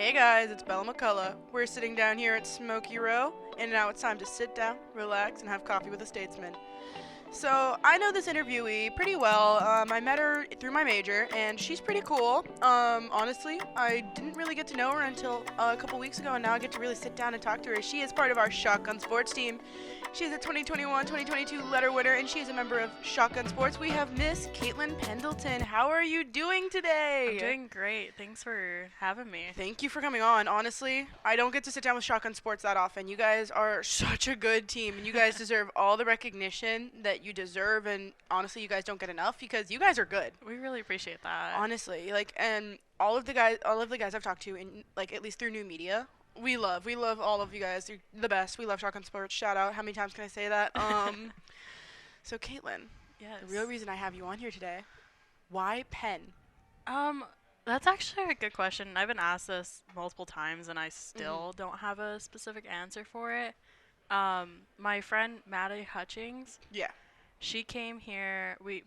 Hey guys, it's Bella McCullough. We're sitting down here at Smoky Row, and now it's time to sit down, relax, and have coffee with a statesman. So I know this interviewee pretty well. I met her through my major, and she's pretty cool. Honestly, I didn't really get to know her until a couple weeks ago, and now I get to really sit down and talk to her. She is part of our Shotgun Sports team. She's a 2021-2022 letter winner, and she's a member of Shotgun Sports. We have Miss Caytlin Pendleton. How are you doing today? I'm doing great. Thanks for having me. Thank you for coming on. Honestly, I don't get to sit down with Shotgun Sports that often. You guys are such a good team, and you guys deserve all the recognition that you deserve. And honestly, you guys don't get enough because you guys are good. We really appreciate that. Honestly, and all of the guys I've talked to, in like at least through new media, we love all of you guys. You're the best. We love Shotgun Sports. Shout out. How many times can I say that? So Caytlin, Yes. the real reason I have you on here today, why Penn? Um, that's actually a good question. I've been asked this multiple times, and I still don't have a specific answer for it. My friend Maddie Hutchings, Yeah. she came here. Me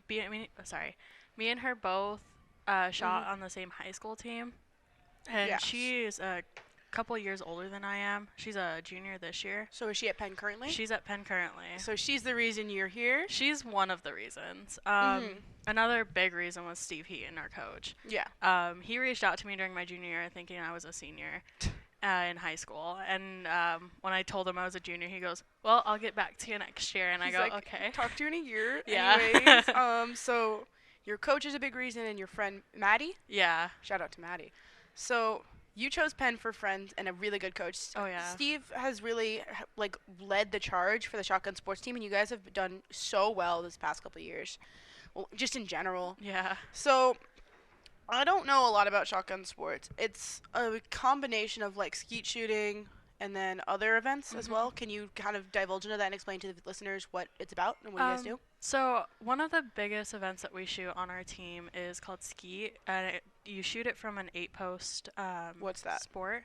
and her both shot on the same high school team, and Yes. she's a couple years older than I am. She's a junior this year. So is she at Penn currently? She's at Penn currently. So she's the reason you're here? She's one of the reasons. Another big reason was Steve Heaton, our coach. Yeah. He reached out to me during my junior year thinking I was a senior in high school. And when I told him I was a junior, he goes, well, I'll get back to you next year. And He's I go, like, okay. Talk to you in a year. Yeah. Anyways, so your coach is a big reason, and your friend Maddie? Yeah. Shout out to Maddie. So you chose Penn for friends and a really good coach. Oh, yeah. Steve has really led the charge for the Shotgun Sports team, and you guys have done so well this past couple of years. Well, just in general. Yeah. So I don't know a lot about Shotgun Sports. It's a combination of like skeet shooting and then other events as well. Can you kind of divulge into that and explain to the listeners what it's about and what you guys do? So one of the biggest events that we shoot on our team is called skeet, and you shoot it from an 8-post What's that? sport.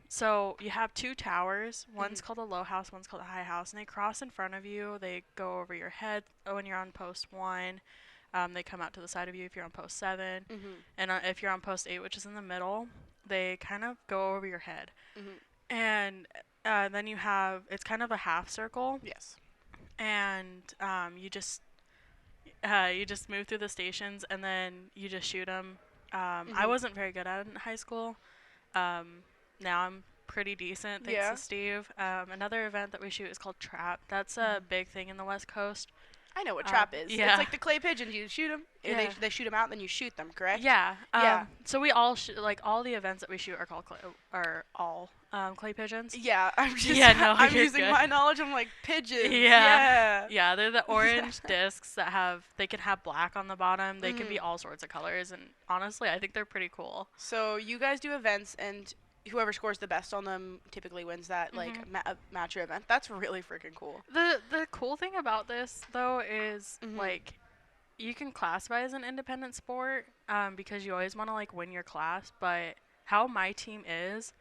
So you have two towers. One's called a low house, one's called a high house, and they cross in front of you. They go over your head when you're on post 1. They come out to the side of you if you're on post 7. And if you're on post 8, which is in the middle, they kind of go over your head. And then you have, it's kind of a half circle. Yes. And you just move through the stations, and then you just shoot them. I wasn't very good at it in high school. Now I'm pretty decent, thanks to Steve. Another event that we shoot is called trap. That's a big thing in the West Coast. I know what trap is. Yeah. It's like the clay pigeons. You shoot them, and they shoot them out, then you shoot them, correct? Yeah. Yeah. So we all all the events that we shoot are called clay pigeons. Yeah, I'm just I'm you're using good. my knowledge. I'm like pigeons. Yeah. Yeah, they're the orange discs that they can have black on the bottom. They can be all sorts of colors, and honestly, I think they're pretty cool. So you guys do events, and whoever scores the best on them typically wins that match or event. That's really freaking cool. The cool thing about this though is you can classify as an independent sport because you always want to win your class, but how my team is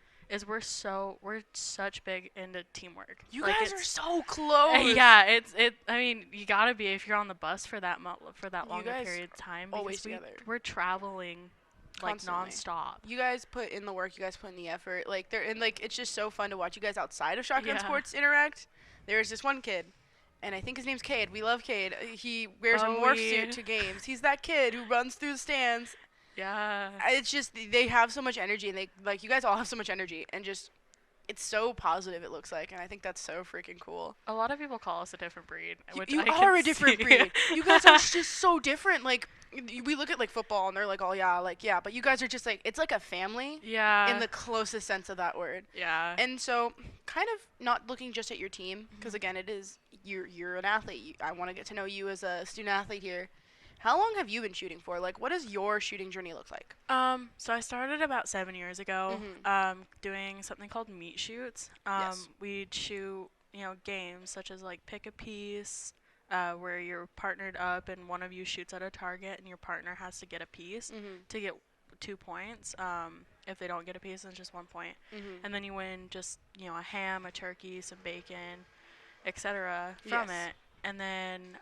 we're such big into teamwork. You guys are so close. Yeah, I mean, you gotta be if you're on the bus for that longer guys period of time. always Because together. we're traveling Constantly. nonstop. You guys put in the work. You guys put in the effort. It's just so fun to watch you guys outside of Shotgun Sports interact. There's this one kid, and I think his name's Cade. We love Cade. He wears a morph suit to games. He's that kid who runs through the stands. Yeah. It's just they have so much energy, and you guys all have so much energy, and just it's so positive. It looks like, and I think that's so freaking cool. A lot of people call us a different breed. Which You I are can a different see. breed. You guys are just so different. We look at football, and they're like, oh yeah, but you guys are just it's like a family. Yeah. In the closest sense of that word. Yeah. And so, kind of not looking just at your team, because again, it is you're an athlete. I want to get to know you as a student athlete here. How long have you been shooting for? What does your shooting journey look like? So I started about 7 years ago, doing something called meet shoots. Yes. We'd shoot, games such as pick a piece, where you're partnered up and one of you shoots at a target and your partner has to get a piece to get 2 points. If they don't get a piece, then it's just 1 point. And then you win just, a ham, a turkey, some bacon, etc. from it. And then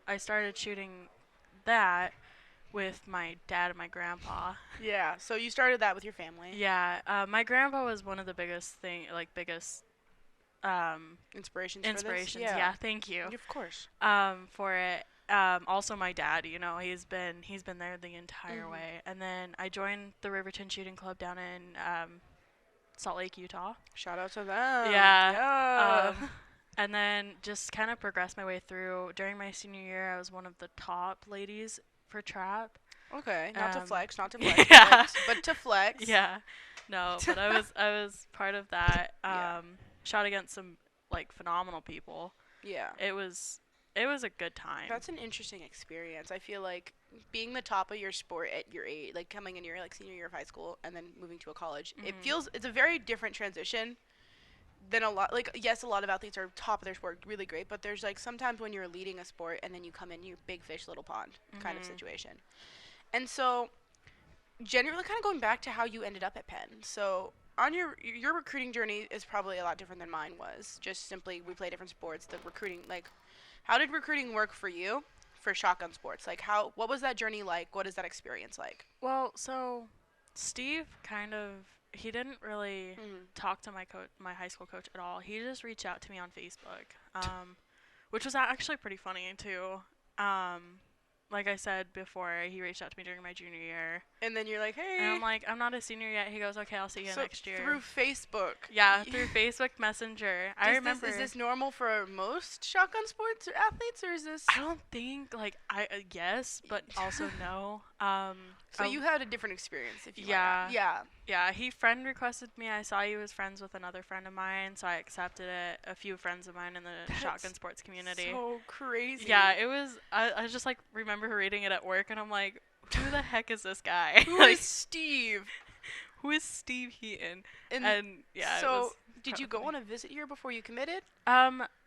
I started shooting that, with my dad and my grandpa. Yeah. So you started that with your family. Yeah, my grandpa was one of the biggest Inspirations for this. inspirations. Yeah. Yeah, thank you. Of course. For it. Also my dad, he's been there the entire Mhm. way. And then I joined the Riverton Shooting Club down in Salt Lake, Utah. Shout out to them. Yeah. Yeah. And then just kind of progressed my way through. During my senior year, I was one of the top ladies for trap. Okay. Not to Um, flex. Not to flex. yeah. But to flex. Yeah. No, but I was part of that. Yeah. Shot against some like phenomenal people. Yeah. It was a good time. That's an interesting experience. I feel like being the top of your sport at your age, like coming in your like senior year of high school and then moving to a college, it's a very different transition than a lot. Like yes, a lot of athletes are top of their sport, really great, but there's like sometimes when you're leading a sport and then you come in, you big fish, little pond kind of situation. And so generally, kind of going back to how you ended up at Penn. So on your recruiting journey is probably a lot different than mine was. Just simply we play different sports. The recruiting, like, how did recruiting work for you for shotgun sports? Like, what was that journey like? What is that experience like? Well, so Steve he didn't really talk to my high school coach at all. He just reached out to me on Facebook, which was actually pretty funny too. Like I said before, he reached out to me during my junior year. And then you're like, hey. And I'm like, I'm not a senior yet. He goes, okay, I'll see you next year. Through Facebook. Yeah, through Facebook Messenger. I remember. Is this normal for most shotgun sports or athletes, or is this? I don't think yes, but also no. So you had a different experience, if you yeah, like. Yeah. Yeah, he friend requested me. I saw he was friends with another friend of mine, so I accepted it. A few friends of mine in the shotgun sports community. So crazy. Yeah, it was. I just like remember reading it at work, and I'm like, who the heck is this guy? Who is Steve? Who is Steve Heaton? And yeah. So did you go on a visit here before you committed?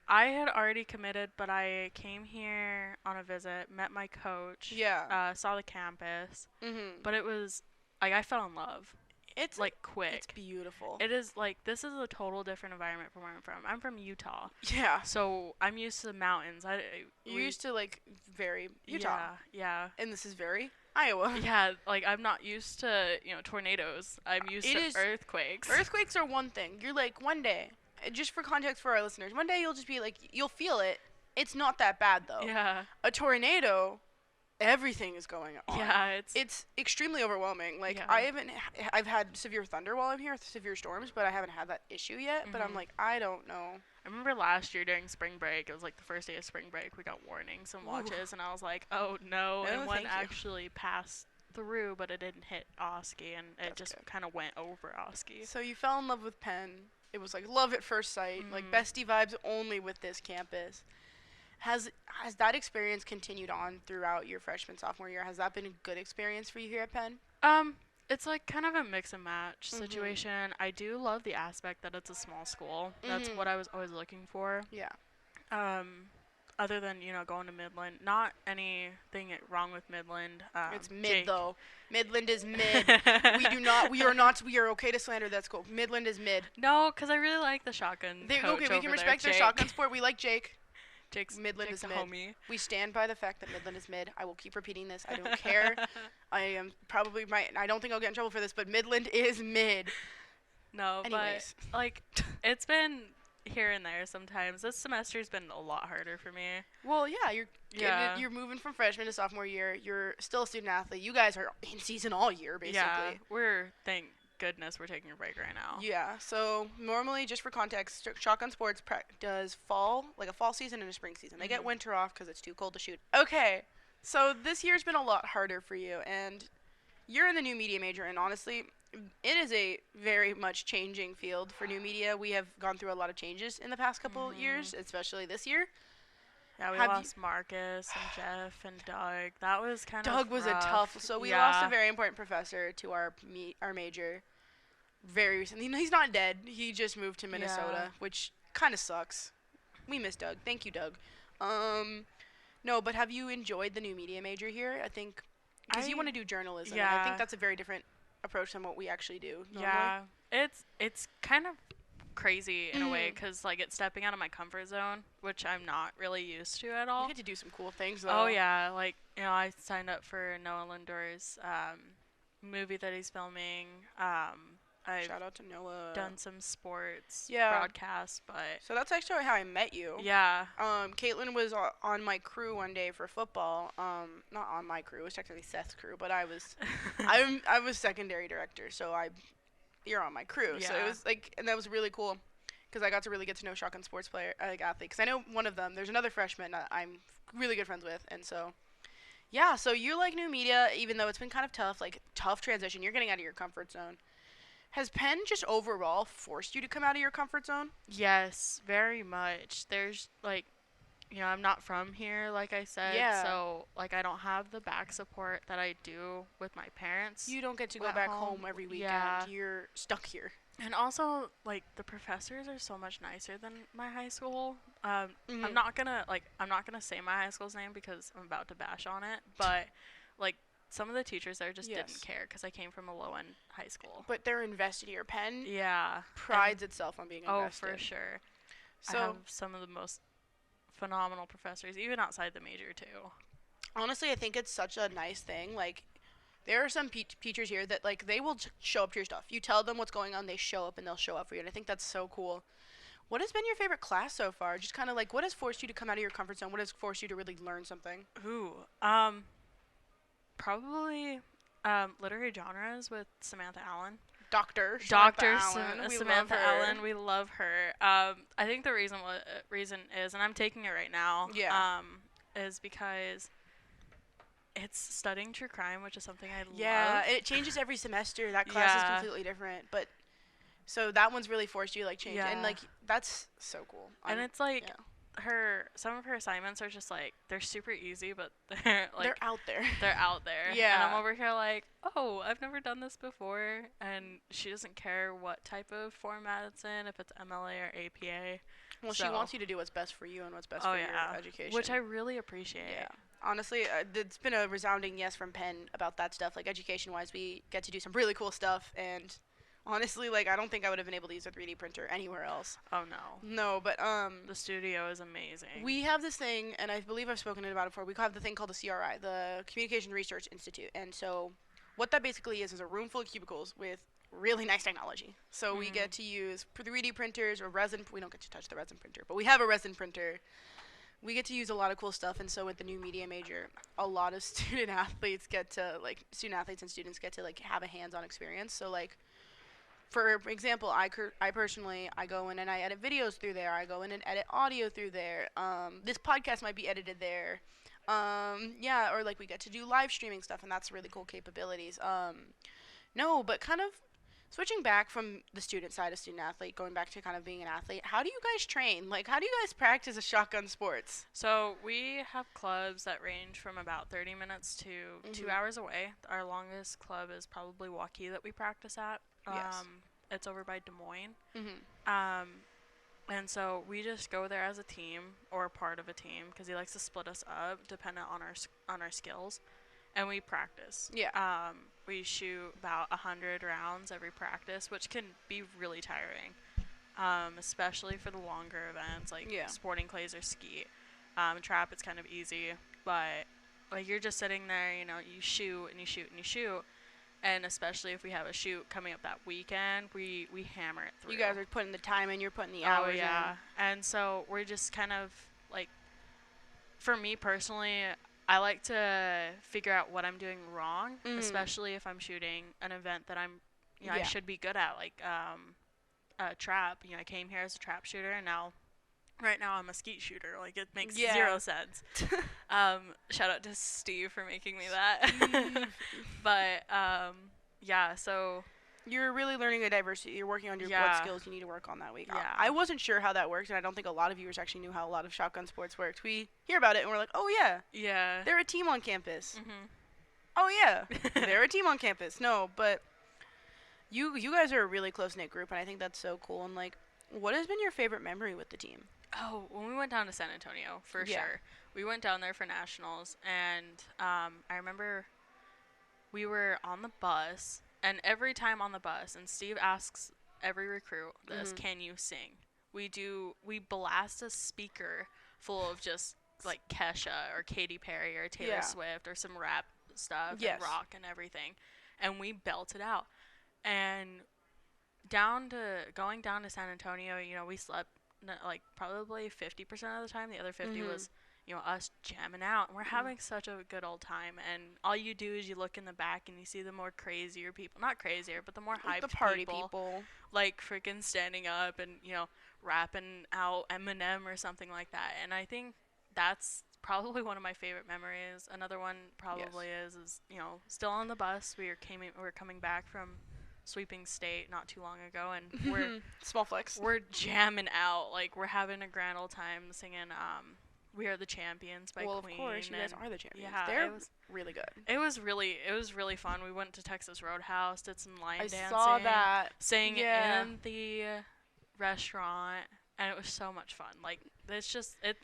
I had already committed, but I came here on a visit, met my coach. Yeah. Saw the campus. Mhm. But it was like I fell in love. It's like quick. It's beautiful. It is like this is a total different environment from where I'm from. I'm from Utah. Yeah. So I'm used to the mountains. You're used to like very Utah. Yeah. And this is very Iowa. Yeah, like I'm not used to, tornadoes. I'm used to earthquakes. Earthquakes are one thing. You're like one day, just for context for our listeners, one day you'll just be like you'll feel it. It's not that bad though. Yeah. A tornado, everything is going on. Yeah, it's extremely overwhelming. Like yeah. I've had severe thunder while I'm here, severe storms, but I haven't had that issue yet. But I'm like, I don't know. I remember last year during spring break, it was like the first day of spring break, we got warnings and watches, and I was like, oh no, and one actually passed through, but it didn't hit Oski, and it just kind of went over Oski. So you fell in love with Penn. It was like love at first sight, like bestie vibes only with this campus. Has that experience continued on throughout your freshman, sophomore year? Has that been a good experience for you here at Penn? It's like kind of a mix and match situation. I do love the aspect that it's a small school. That's what I was always looking for. Yeah. Other than, going to Midland. Not anything wrong with Midland. It's mid though. Midland is mid. We are okay to slander that school. Midland is mid. No, because I really like the shotgun coach we can respect their shotgun sport. We like Jake. Midland is mid. Homie. We stand by the fact that Midland is mid. I will keep repeating this. I don't care. I am probably I don't think I'll get in trouble for this, but Midland is mid. No, anyways. But like it's been here and there sometimes. This semester's been a lot harder for me. Well, yeah, you're moving from freshman to sophomore year. You're still a student athlete. You guys are in season all year, basically. Yeah, thank goodness we're taking a break right now. Yeah, so normally, just for context, shotgun sports does fall, like a fall season and a spring season. They get winter off because it's too cold to shoot. Okay, so this year's been a lot harder for you, and you're in the new media major, and honestly, it is a very much changing field for new media. We have gone through a lot of changes in the past couple years, especially this year. Yeah, we lost Marcus and Jeff and Doug. That was kind of Doug was rough. a tough. So we lost a very important professor to our major very recently. He's not dead. He just moved to Minnesota, which kind of sucks. We miss Doug. Thank you, Doug. No, but have you enjoyed the new media major here? I think because you want to do journalism. And I think that's a very different approach than what we actually do normally. Yeah, it's kind of crazy in a way because like it's stepping out of my comfort zone, which I'm not really used to at You all. get to do some cool things though. Oh yeah, like I signed up for Noah Lindor's movie that he's filming. I've Shout out to Noah. done some sports Yeah. broadcasts, but So that's actually how I met you. yeah. Caitlin was on my crew one day for football. Not on my crew. It was technically Seth's crew, but I was, I was secondary director, so you're on my crew. So it Yeah. was like, and that was really cool, because I got to really get to know shotgun sports player, like athlete. Because I know one of them. There's another freshman that I'm really good friends with, and so. Yeah, so you like new media, even though it's been kind of tough, like tough transition. You're getting out of your comfort zone. Has Penn just overall forced you to come out of your comfort zone? Yes, very much. There's like, I'm not from here, like I said, Yeah. so like I don't have the back support that I do with my parents. You don't get to go at back home every weekend. Yeah. You're stuck here. And also, like the professors are so much nicer than my high school. Mhm. I'm not gonna say my high school's name because I'm about to bash on it, but like some of the teachers there just Yes. didn't care because I came from a low end high school. But they're invested here. Penn Yeah. prides itself on being Oh, invested. for sure. I So have some of the most phenomenal professors, even outside the major too. honestly, I think it's such a nice thing. Like, there are some teachers here that like they will show up to your stuff. You tell them what's going on, they show up and they'll show up for you. And I think that's so cool. What has been your favorite class so far? Just kind of like what has forced you to come out of your comfort zone? What has forced you to really learn something? Ooh, probably literary genres with Samantha Allen. Dr. Dr. Allen. We Samantha love her. Allen, we love her. I think the reason is, and I'm taking it right now. Yeah. Is because it's studying true crime, which is something I Yeah, love. it changes every semester. That class is Yeah. completely different, but so that one's really forced you to like change, and Yeah. like that's so cool. And it's like yeah. some of her assignments are just like they're super easy, but they're like they're out there. they're out there. And Yeah. I'm over here like, oh, I've never done this before, and she doesn't care what type of format it's in, if it's MLA or APA. Well, she So- wants you to do what's best for you and what's best Oh for yeah, your education. which I really appreciate. yeah. Honestly, it's been a resounding yes from Penn about that stuff. Like education-wise, we get to do some really cool stuff, and honestly, like I don't think I would have been able to use a 3D printer anywhere else. Oh no, No, but the studio is amazing. we have this thing, and I believe I've spoken about it before. We have the thing called the CRI, the Communication Research Institute, and so what that basically is a room full of cubicles with really nice technology. So we get to use 3D printers or resin. We don't get to touch the resin printer, but we have a resin printer. We get to use a lot of cool stuff, and so with the new media major, a lot of student athletes and students get to like have a hands-on experience. So like, for example, I personally I go in and I edit videos through there. I go in and edit audio through there. This podcast might be edited there. Yeah, or like we get to do live streaming stuff, and that's really cool capabilities. No, but kind of switching back from the student side of student athlete, going back to kind of being an athlete, how do you guys train? Like, how do you guys practice a shotgun sports? So we have clubs that range from about 30 minutes to 2 hours away. Our longest club is probably Waukee that we practice at. Yes. It's over by Des Moines. Mm-hmm. And so we just go there as a team or part of a team because he likes to split us up dependent on our skills, and we practice. Yeah. We shoot about 100 rounds every practice, which can be really tiring, especially for the longer events like Yeah. sporting clays or skeet. Trap, it's kind of easy, but like you're just sitting there, you shoot and you shoot and you shoot. And especially if we have a shoot coming up that weekend, we hammer it through. You guys are putting the time in, you're putting the Oh hours yeah, in. and so we're just kind of like, for me personally, I like to figure out what I'm doing wrong, especially if I'm shooting an event that I Yeah. should be good at, like trap. I came here as a trap shooter, and right now I'm a skeet shooter. Like it makes Yeah. zero sense. Shout out to Steve for making me that. But yeah, so You're really learning a diversity. You're working on what Yeah. skills you need to work on that week. Yeah. I wasn't sure how that worked, and I don't think a lot of viewers actually knew how a lot of shotgun sports worked. We hear about it, and we're like, oh, yeah, yeah. they're a team on campus. Mhm. Oh, yeah, they're a team on campus. No, but you guys are a really close-knit group, and I think that's so cool. And, like, what has been your favorite memory with the team? Oh, when we went down to San Antonio, for Yeah. sure. We went down there for nationals, and I remember we were on the bus, and every time on the bus, and Steve asks every recruit this. Can you sing? We blast a speaker full of just like Kesha or Katy Perry or Taylor Swift or some rap stuff and rock and everything, and we belt it out. And going down to San Antonio, we slept like probably 50% of the time. The other 50 was us jamming out, and we're having such a good old time. And all you do is you look in the back and you see the more crazier people, not crazier, but the more hyped the party people, like freaking standing up and rapping out Eminem or something like that. And I think that's probably one of my favorite memories. Another one probably is still on the bus. We were coming back from sweeping state not too long ago, and we're small flex. We're jamming out, like we're having a grand old time singing "We Are the Champions" by Queen. Well, of course, you guys are the champions. Yeah, they're really good. It was really fun. We went to Texas Roadhouse, did some line dancing. I saw that. Sang in the restaurant, and it was so much fun. Like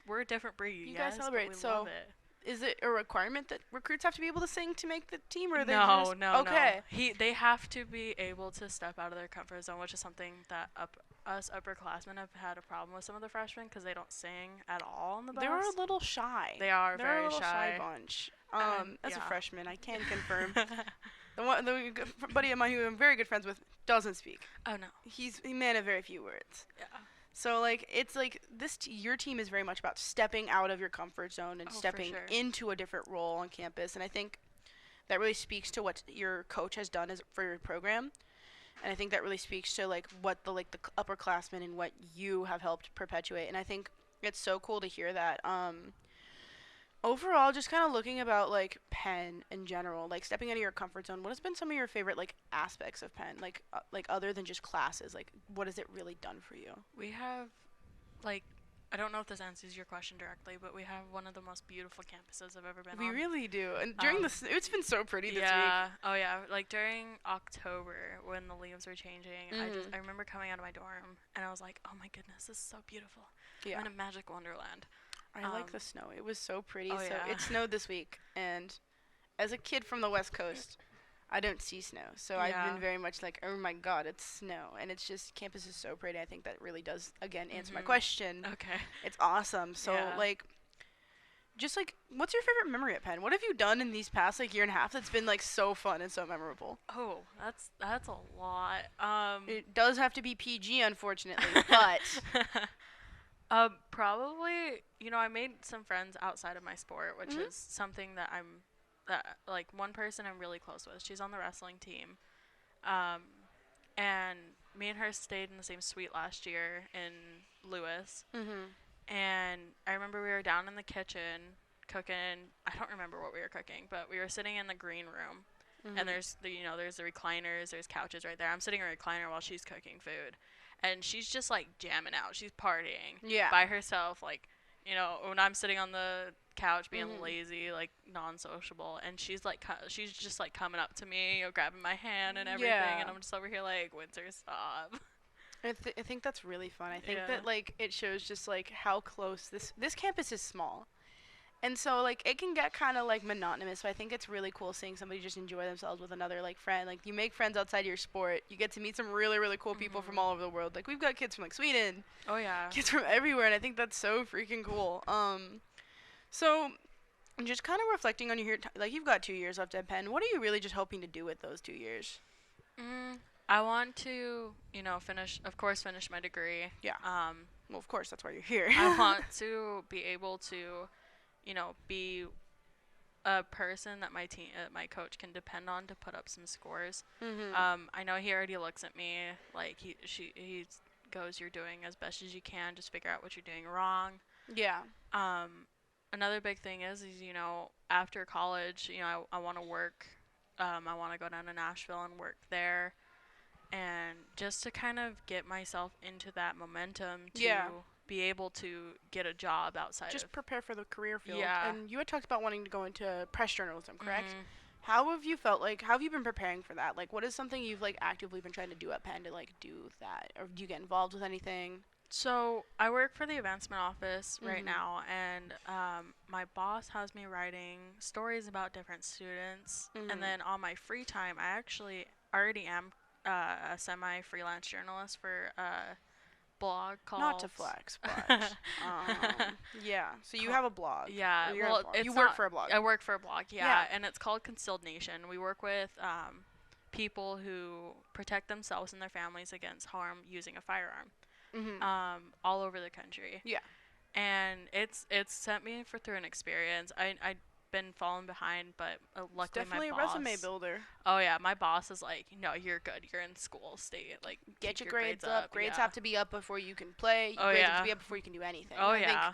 we're a different breed. You guys celebrate, so love it. Is it a requirement that recruits have to be able to sing to make the team, or no? Okay. They have to be able to step out of their comfort zone, which is something that us upperclassmen have had a problem with some of the freshmen because they don't sing at all on the bus. They're a little shy. They're very a little shy bunch. As a freshman, I can confirm. The buddy of mine who I'm very good friends with doesn't speak. Oh no. He's a man of very few words. Yeah. So, like, it's like your team is very much about stepping out of your comfort zone and stepping into a different role on campus. And I think that really speaks to what your coach has done for your program. And I think that really speaks to, like, what the upperclassmen and what you have helped perpetuate. And I think it's so cool to hear that. Overall, just kind of looking about, like, Penn in general, like, stepping out of your comfort zone, what has been some of your favorite, like, aspects of Penn? Like other than just classes, like, what has it really done for you? We have, like, I don't know if this answers your question directly, but we have one of the most beautiful campuses I've ever been on. We really do. And during it's been so pretty this week. Oh, yeah. Like, during October, when the leaves were changing, I remember coming out of my dorm, and I was like, oh, my goodness, this is so beautiful. I'm in a magic wonderland. I like the snow. It was so pretty. It snowed this week, and as a kid from the West Coast, I don't see snow. So I've been very much like, oh my God, it's snow. And it's just, campus is so pretty. I think that really does, again, answer my question. Okay. It's awesome. So, like, just like, what's your favorite memory at Penn? What have you done in these past, like, year and a half that's been, like, so fun and so memorable? Oh, that's a lot. It does have to be PG, unfortunately, but... Probably, I made some friends outside of my sport, which is something that like, one person I'm really close with. She's on the wrestling team. And me and her stayed in the same suite last year in Lewis. And I remember we were down in the kitchen cooking. I don't remember what we were cooking, but we were sitting in the green room. And there's the recliners, there's couches right there. I'm sitting in a recliner while she's cooking food. And she's just, like, jamming out. She's partying by herself, like, when I'm sitting on the couch being lazy, like, non-sociable. And she's, like, she's just, like, coming up to me, grabbing my hand and everything. And I'm just over here, like, Windsor, stop. I think that's really fun. I think that, like, it shows just, like, how close this campus is small. And so, like, it can get kind of, like, monotonous. So I think it's really cool seeing somebody just enjoy themselves with another, like, friend. Like, you make friends outside your sport. You get to meet some really, really cool people from all over the world. Like, we've got kids from, like, Sweden. Oh, yeah. Kids from everywhere, and I think that's so freaking cool. So just kind of reflecting on your like, you've got 2 years left at Penn. What are you really just hoping to do with those 2 years? I want to, finish my degree. Yeah. Well, of course, that's why you're here. I want to be able to... be a person that my coach can depend on to put up some scores. I know he already looks at me like he goes, "You're doing as best as you can. Just figure out what you're doing wrong." Yeah. Another big thing is after college, I want to work. I want to go down to Nashville and work there, and just to kind of get myself into that momentum to be able to get a job outside. Just prepare for the career field. Yeah. And you had talked about wanting to go into press journalism, correct? How have you felt like, how have you been preparing for that? Like, what is something you've, like, actively been trying to do at Penn to, like, do that? Or do you get involved with anything? So I work for the advancement office right now, and my boss has me writing stories about different students. And then on my free time, I actually already am a semi-freelance journalist for a blog called. Not to flex, but yeah. So you have a blog. Yeah, Or you're well, a blog. it's You work not- for a blog. I work for a blog, yeah, Yeah. and it's called Concealed Nation. We work with people who protect themselves and their families against harm using a firearm, all over the country. Yeah. And it's sent me through an experience. I've been falling behind, but It's luckily definitely my a boss. resume builder. Oh yeah, my boss is like, no, you're good. You're in school. Stay like Get keep your grades up. Grades yeah. have to be up before you can play. Oh, Grades yeah. have to be up before you can do anything. Oh I think yeah.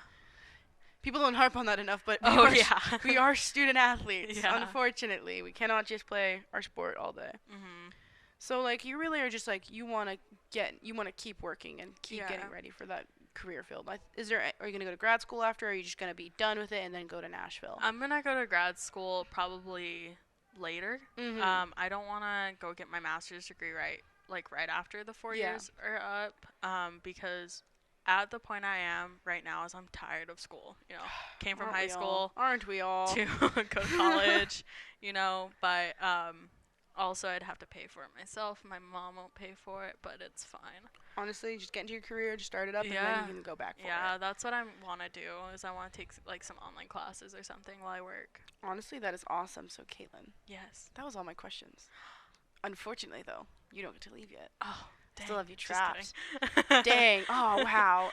people don't harp on that enough, but Yeah. we are student athletes. Yeah. Unfortunately, we cannot just play our sport all day. Mhm. So like you really are just like you want to keep working and keep Yeah. getting ready for that career field. Are you going to go to grad school after, or are you just going to be done with it and then go to Nashville? I'm gonna go to grad school probably later. Mhm. I don't want to go get my master's degree right after the 4 Yeah. years are up. Because at the point I am right now is I'm tired of school. You know, came from Aren't high we all? school Aren't we all? to go to college. You know, but also I'd have to pay for it myself. My mom won't pay for it, but it's fine. Honestly, just get into your career, just start it up, and then Yeah. you can go back for Yeah, it. that's what I want to do. Is I want to take like some online classes or something while I work. Honestly, that is awesome. So, Caitlin, Yes. that was all my questions. Unfortunately, though, you don't get to leave yet. Oh, dang. Still have you Just trapped. kidding. Dang. Oh, wow.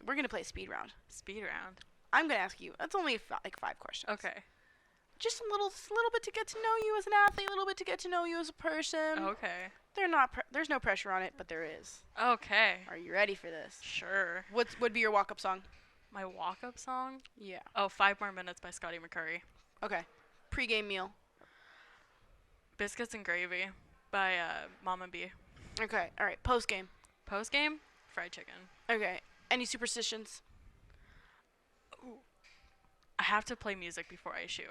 We're going to play a speed round. Speed round. I'm going to ask you. That's only like 5 questions. Okay. Just a little bit to get to know you as an athlete, a little bit to get to know you as a person. Okay. There's no pressure on it, but there is. Okay. Are you ready for this? Sure. What would be your walk-up song? My walk-up song? Yeah. Oh, 5 More Minutes by Scotty McCurry. Okay. Pre-game meal. Biscuits and Gravy by Mama B. Okay. All right. Post-game. Post-game? Fried chicken. Okay. Any superstitions? I have to play music before I shoot.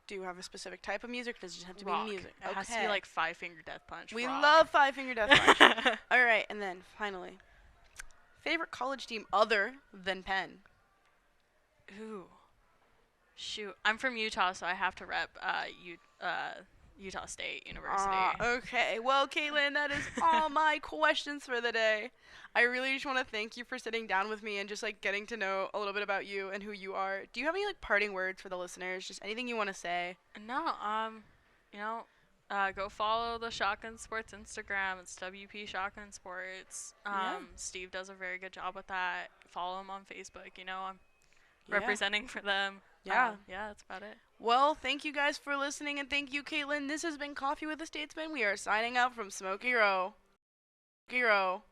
Do you have a specific type of music? Does it just have to Rock. be music? It has to be like Five Finger Death Punch. We rock. love Five Finger Death Punch. All right, and then finally, favorite college team other than Penn? Ooh. Shoot. I'm from Utah, so I have to rep Utah State University. Okay. Well, Caitlin, that is all my questions for the day. I really just want to thank you for sitting down with me and just like getting to know a little bit about you and who you are. Do you have any like parting words for the listeners? Just anything you want to say? No, you know, go follow the Shotgun Sports Instagram. It's WP Shotgun Sports. Yeah. Steve does a very good job with that. Follow him on Facebook. You know, I'm Yeah. representing for them. Yeah. Yeah, that's about it. Well, thank you guys for listening, and thank you, Caitlin. This has been Coffee with the Statesmen. We are signing out from Smoky Row. Smoky Row.